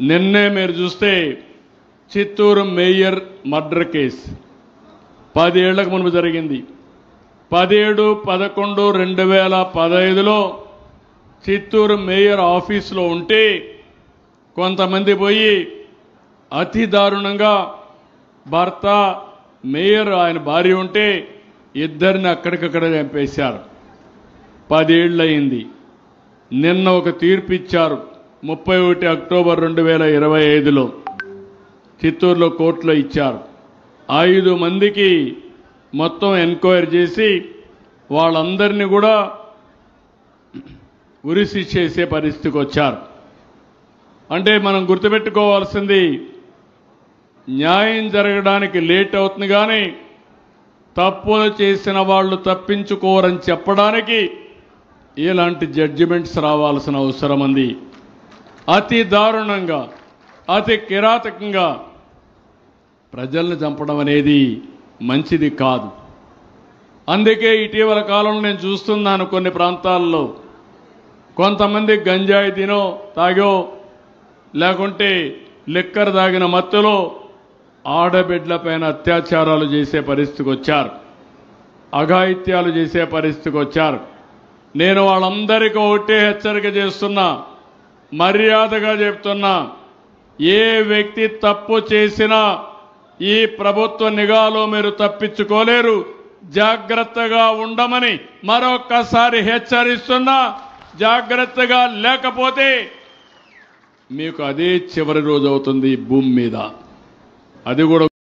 నిన్నే మీరు చూస్తే చిత్తూరు మేయర్ మర్డర్ కేసు 10 ఏళ్లకు మునుపు జరిగింది. 17/11/2015లో చిత్తూరు మేయర్ ఆఫీసులో ఉంటే కొంతమంది పోయి అతి దారుణంగా భర్త మేయర్ ఆయన భార్య ఉంటే ఇద్దరిని అక్కడికక్కడ చంపేశారు. 10 ఏళ్ళు అయింది. నిన్న ఒక తీర్పు ఇచ్చారు 31 అక్టోబర్ 2025లో చిత్తూరులో కోర్టులో ఇచ్చారు. 5 మందికి మొత్తం ఎంక్వైరీ చేసి వాళ్ళందరినీ కూడా ఉరిశిక్ష చేసే పరిస్థితికి వచ్చారు. అంటే మనం గుర్తుపెట్టుకోవాల్సింది న్యాయం జరగడానికి లేట్ అవుతుంది కానీ తప్పులు చేసిన వాళ్ళు తప్పించుకోరని చెప్పడానికి ఇలాంటి జడ్జిమెంట్స్ రావాల్సిన అవసరం ఉంది. అతి దారుణంగా అతి కిరాతకంగా ప్రజల్ని చంపడం అనేది మంచిది కాదు. అందుకే ఇటీవల కాలంలో నేను చూస్తున్నాను కొన్ని ప్రాంతాల్లో కొంతమంది గంజాయి తినో తాగో లేకుంటే లిక్కర్ తాగిన మత్తులో ఆడబిడ్డలపైన అత్యాచారాలు చేసే పరిస్థితికి వచ్చారు, అఘాయిత్యాలు చేసే పరిస్థితికి వచ్చారు. నేను వాళ్ళందరికీ ఒకటే హెచ్చరిక చేస్తున్నా, మర్యాదగా చెప్తున్నా, ఏ వ్యక్తి తప్పు చేసినా ఈ ప్రభుత్వ నిఘాలో మీరు తప్పించుకోలేరు. జాగ్రత్తగా ఉండమని మరొక్కసారి హెచ్చరిస్తున్నా. జాగ్రత్తగా లేకపోతే మీకు అదే చివరి రోజు అవుతుంది భూమి మీద. అది కూడా